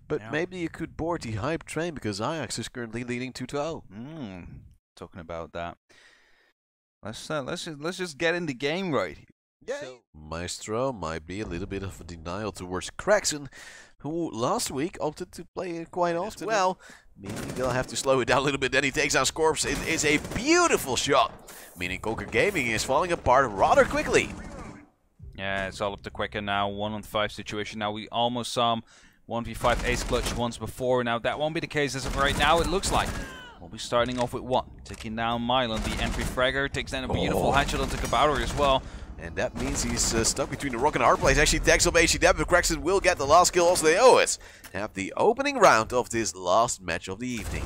But maybe you could board the hype train because Ajax is currently leading 2-0. Talking about that. Let's just get in the game right. Yeah. So, Maestro might be a little bit of a denial towards Kraxen, who last week opted to play it quite often. Well, meaning they'll have to slow it down a little bit. Then he takes down Scorps. It is a beautiful shot. Meaning Conquer Gaming is falling apart rather quickly. Yeah, it's all up to Quicker now. 1-on-5 situation. Now we almost saw him 1v5 ace clutch once before. Now that won't be the case as of right now. It looks like we'll be starting off with 1. Taking down Mylan, the entry fragger. Takes down a beautiful headshot onto Kabouter as well. And that means he's stuck between the rock and hard place. Actually tags up HCDF, but Kraxen will get the last kill. Also, they always have the opening round of this last match of the evening.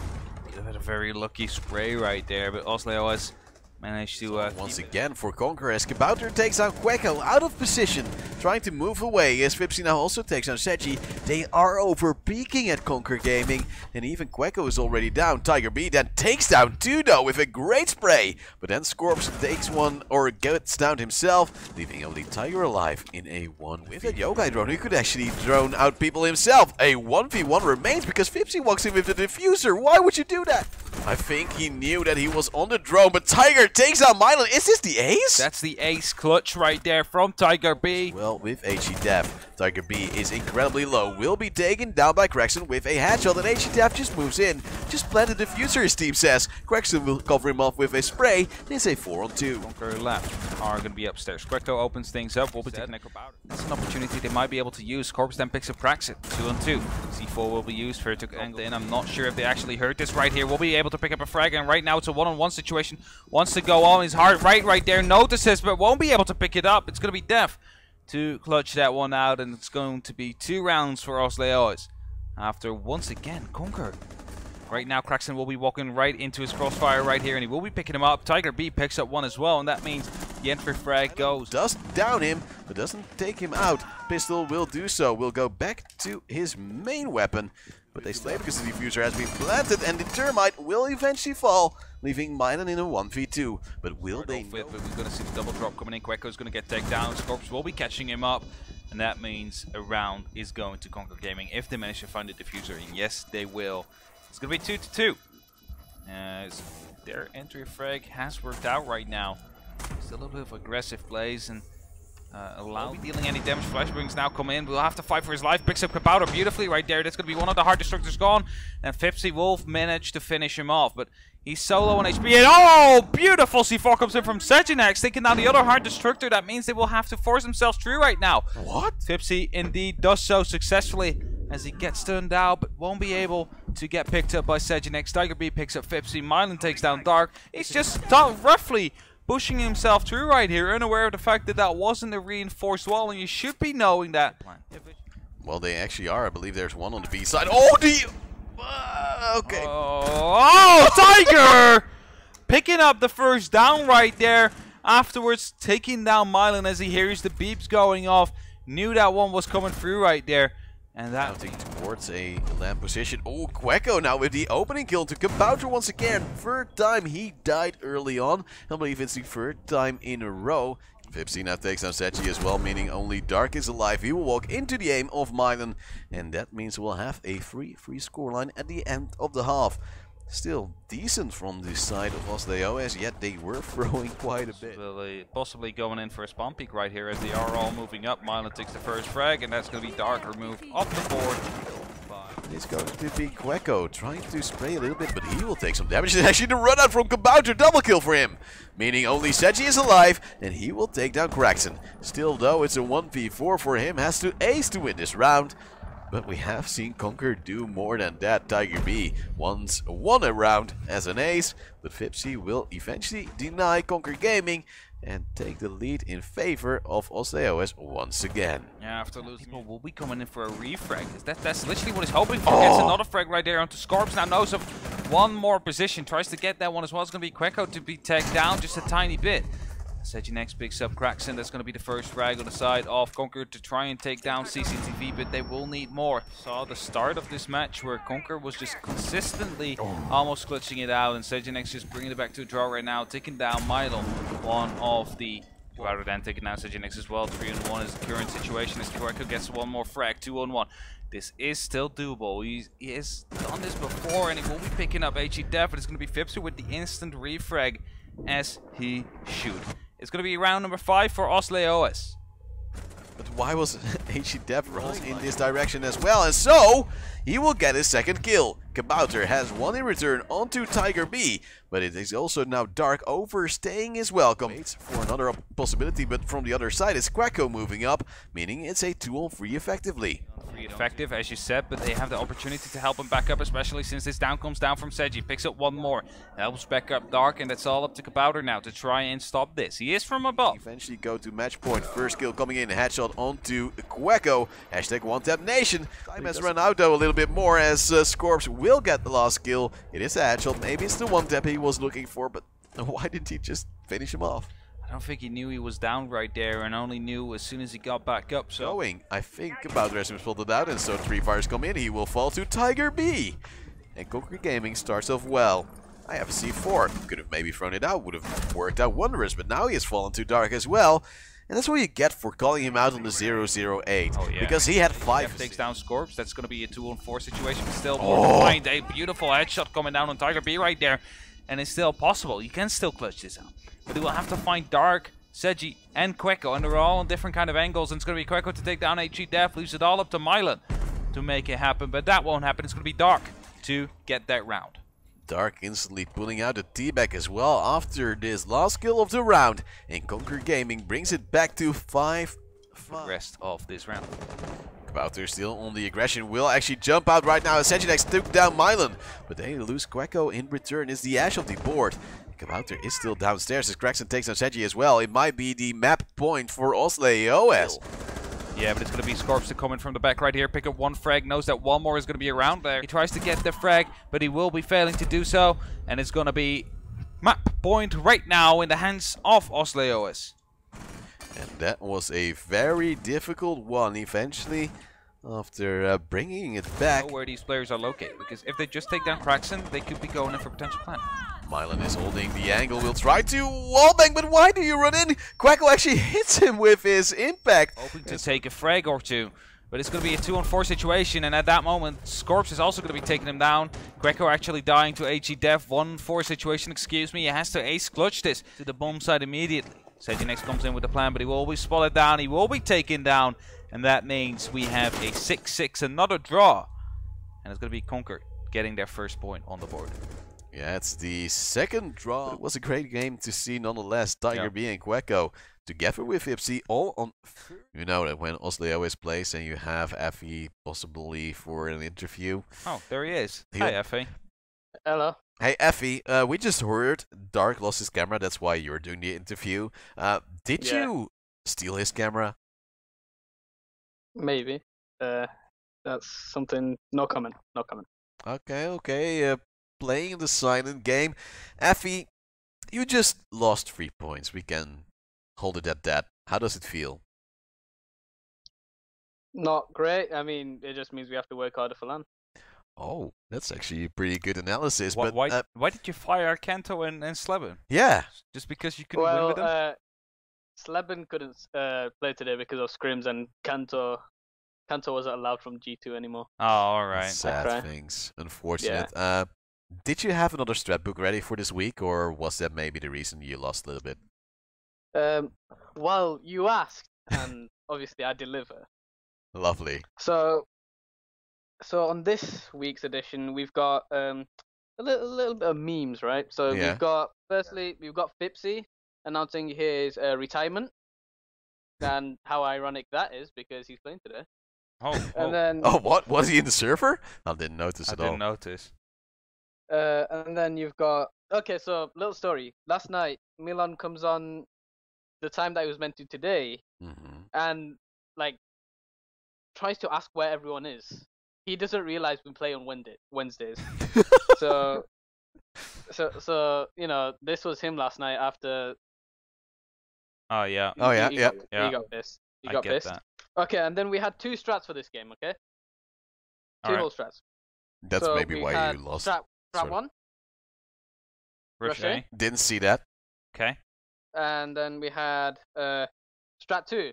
A very lucky spray right there, but Oslo has managed to once again for Conquer as Kabouter takes out Quecko out of position, trying to move away as Fipsy now also takes on SiegeGG. They are over peaking at Conquer Gaming, and even Quecko is already down. Tiger B then takes down Tudo with a great spray, but then Scorps takes one or gets down himself, leaving only Tiger alive in a 1v1. With a Yokai drone, he could actually drone out people himself. A 1v1 remains because Fipsy walks in with the diffuser. Why would you do that? I think he knew that he was on the drone, but Tiger takes out Mylan. Is this the ace? That's the ace clutch right there from Tiger B. Well, with HCDF, Tiger B is incredibly low. Will be taken down by Kraxen with a headshot, and HCDF just moves in. Just planted the diffuser, his team says. Kraxen will cover him off with a spray. It's a 4-on-2. Conquer left are going to be upstairs. Quecko opens things up. Will be taking Necrobouter. That's an opportunity they might be able to use. Corpse then picks up Kraxen. 2-on-2. C4 will be used for it to angle in. I'm not sure if they actually heard this right here. We'll be able to pick up a frag, and right now it's a 1-on-1 situation. Wants to go on his heart right there. Notices, but won't be able to pick it up. It's going to be Def to clutch that one out, and it's going to be 2 rounds for us Leões. After once again Conquer. Right now Kraxen will be walking right into his crossfire right here, and he will be picking him up. Tiger B picks up 1 as well, and that means the entry frag goes. Does down him, but doesn't take him out. Pistol will do so. Will go back to his main weapon, but they slay because the diffuser has been planted, and the termite will eventually fall, leaving Mylan in a 1v2. But will they know? But we're going to see the double drop coming in. Quecko's going to get taken down. Scorps will be catching him up, and that means a round is going to Conquer Gaming if they manage to find the diffuser. And yes, they will. It's going to be 2-2. Their entry frag has worked out right now. Still a little bit of aggressive plays and allow dealing any damage. Flashbangs now come in. We'll have to fight for his life. Picks up Kabouter beautifully right there. That's going to be one of the hard destructors gone. And Fipsy will manage to finish him off, but he's so low on HP. And oh, beautiful C4 comes in from SiegeGG, taking down the other hard destructor. That means they will have to force themselves through right now. What? Fipsy indeed does so successfully as he gets turned out, but won't be able to get picked up by SiegeGG. Tiger B picks up Fipsy. Mylan takes down Dark. He's just roughly pushing himself through right here, unaware of the fact that that wasn't a reinforced wall, and you should be knowing that. Well, they actually are. I believe there's one on the B side. Oh, okay. Oh, Tiger! Picking up the first down right there. Afterwards, taking down Mylan as he hears the beeps going off. Knew that one was coming through right there. And that towards a lamp position. Oh, Quecko now with the opening kill to Kabouter once again. 3rd time he died early on. I believe it's the 3rd time in a row. Fipsy now takes down SiegeGG as well, meaning only Dark is alive. He will walk into the aim of Mylan, and that means we'll have a free scoreline at the end of the half. Still decent from this side of us Leões, yet they were throwing quite a bit. Possibly going in for a spawn peek right here as they are all moving up. Mylan takes the first frag, and that's going to be Dark removed off the board. It's going to be Quecko trying to spray a little bit, but he will take some damage. And actually the run out from Kabouter, double kill for him. Meaning only SiegeGG is alive, and he will take down Kraxen. Still though, it's a 1v4 for him, has to ace to win this round. But we have seen Conquer do more than that. Tiger B once won a round as an ace, but Fipsy will eventually deny Conquer Gaming and take the lead in favor of Leões once again. Yeah, after losing, people will be coming in for a refrag. That's literally what he's hoping for. Gets another frag right there onto Scorps. Now knows of one more position. Tries to get that one as well. It's going to be Quecko to be tagged down just a tiny bit. SiegeGG picks up Kraxen. That's going to be the first frag on the side of Conquer to try and take down CCTV, but they will need more. Saw the start of this match where Conquer was just consistently almost clutching it out, and SiegeGG just bringing it back to a draw right now, taking down Mylan, one of the Rather than taking out SiegeGG as well. 3-on-1 is the current situation as Quecko gets one more frag. 2-on-1. This is still doable. He has done this before, and he will be picking up HE Dev, but it's going to be Fipsy with the instant refrag as he shoot. It's going to be round number 5 for Leões. But why was HE Dev rolling in this direction as well? And so, he will get his second kill. Kabouter has one in return onto Tiger B, but it is also now Dark overstaying his welcome. Waits for another possibility, but from the other side is Quecko moving up, meaning it's a 2-on-3 effectively. Effective, as you said, but they have the opportunity to help him back up, especially since this down comes down from SiegeGG. Picks up one more, helps back up Dark, and that's all up to Kabouter now to try and stop this. He is from above. Eventually go to match point. First kill coming in, headshot onto Quecko. Hashtag OneTapNation. Time has run out though a little bit more as Scorps will get the last kill. It is a headshot, maybe it's the one tap he was looking for, but why didn't he just finish him off? I don't think he knew he was down right there, and only knew as soon as he got back up. So going, I think Kabouter has him spotted out, and so 3 fires come in. He will fall to Tiger B. And Concrete Gaming starts off well. I have a C4. Could have maybe thrown it out, would have worked out wondrous, but now he has fallen to Dark as well. And that's what you get for calling him out on the 008. Oh, yeah. Because he had 5. Takes down Scorps. That's going to be a 2-on-4 situation. Still more to find. A beautiful headshot coming down on Tiger B right there. And it's still possible. You can still clutch this out. But he will have to find Dark, SiegeGG, and Quecko. And they're all on different kind of angles. And it's going to be Quecko to take down HE Dev. Leaves it all up to Mylan to make it happen. But that won't happen. It's going to be Dark to get that round. Dark instantly pulling out a T-back as well after this last kill of the round. And Concrete Gaming brings it back to 5-5. The rest of this round. Kabouter still on the aggression, will actually jump out right now as SiegeGG took down Mylan. But they lose Quecko in return is the ash of the board. Kabouter is still downstairs as Kraxon takes on SiegeGG as well. It might be the map point for Leões. Yeah, but it's going to be Scorps to come in from the back right here, pick up one frag, knows that one more is going to be around there. He tries to get the frag, but he will be failing to do so. And it's going to be map point right now in the hands of Leões. And that was a very difficult one eventually after bringing it back. Know where these players are located, because if they just take down Kraxon, they could be going in for potential plan. Mylan is holding the angle, will try to wallbang, but why do you run in? Quecko actually hits him with his impact. Hoping to take a frag or two, but it's going to be a 2-on-4 situation, and at that moment, Scorps is also going to be taking him down. Quecko actually dying to HE Dev, 1-4 situation, excuse me. He has to ace clutch this to the bomb side immediately. SiegeGG comes in with the plan, but he will always spot it down. He will be taken down, and that means we have a 6-6, another draw. And it's going to be Conquer getting their first point on the board. Yeah, it's the second draw. It was a great game to see nonetheless. Tiger B and Quecko together with Ipsy all on. You know that when Leões plays and you have Effie possibly for an interview. Oh, there he is. Hi, Effie. Hello. Hey, Effie, we just heard Dark lost his camera. That's why you're doing the interview. Did you steal his camera? Maybe. That's something. No comment. No comment. Okay. Playing the silent game. Effie, you just lost 3 points. We can hold it at that. How does it feel? Not great. I mean, it just means we have to work harder for LAN. Oh, that's actually a pretty good analysis. Why, but why did you fire Kanto and Sleben? Yeah. Just because you couldn't win with them? Sleben couldn't play today because of scrims, and Kanto wasn't allowed from G2 anymore. Oh, alright. Sad things. Unfortunate. Yeah. Did you have another strat book ready for this week, or was that maybe the reason you lost a little bit? Well, you asked, and obviously I deliver. Lovely. So on this week's edition, we've got a little bit of memes, right? So we've got Fipsy announcing his retirement, and how ironic that is because he's playing today. And then what was he in the server? I didn't notice at all. I didn't notice. And then you've got so little story. Last night, Milan comes on the time that he was meant to today, and like tries to ask where everyone is. He doesn't realize we play on Wednesdays. so you know, this was him last night after. Oh yeah. He got pissed. He got pissed. That. Okay, and then we had 2 strats for this game. Okay. 2 whole strats. That's so maybe why you lost. Strat 1. Ricochet. Didn't see that. Okay. and then we had Strat 2.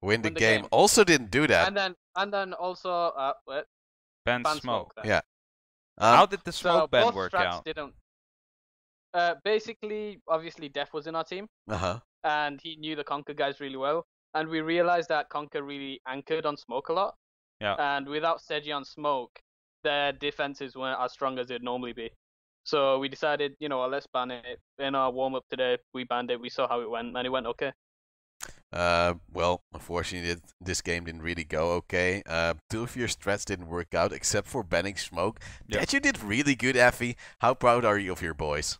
Win the game. Also didn't do that. And then also Ban smoke. Yeah. How did the smoke ban work out? Didn't. Basically, obviously, Def was in our team. And he knew the Conquer guys really well. And we realized that Conquer really anchored on smoke a lot. Yeah. And without SiegeGG on smoke, their defenses weren't as strong as they'd normally be. So we decided, you know what, let's ban it. In our warm-up today, we banned it. We saw how it went, and it went okay. Well, unfortunately, this game didn't really go okay. 2 of your strats didn't work out, except for banning smoke. Yep. That you did really good, Effie. How proud are you of your boys?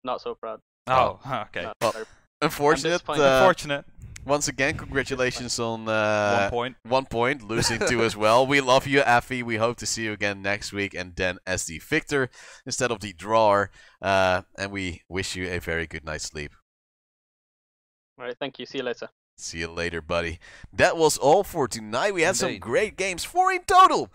Not so proud. Oh, okay. Well, unfortunate. Unfortunate. Once again, congratulations on 1 point. 1 point, losing 2 as well. We love you, Effie. We hope to see you again next week, and then as the victor instead of the drawer. And we wish you a very good night's sleep. All right, thank you. See you later. See you later, buddy. That was all for tonight. We had some great games, 4 in total.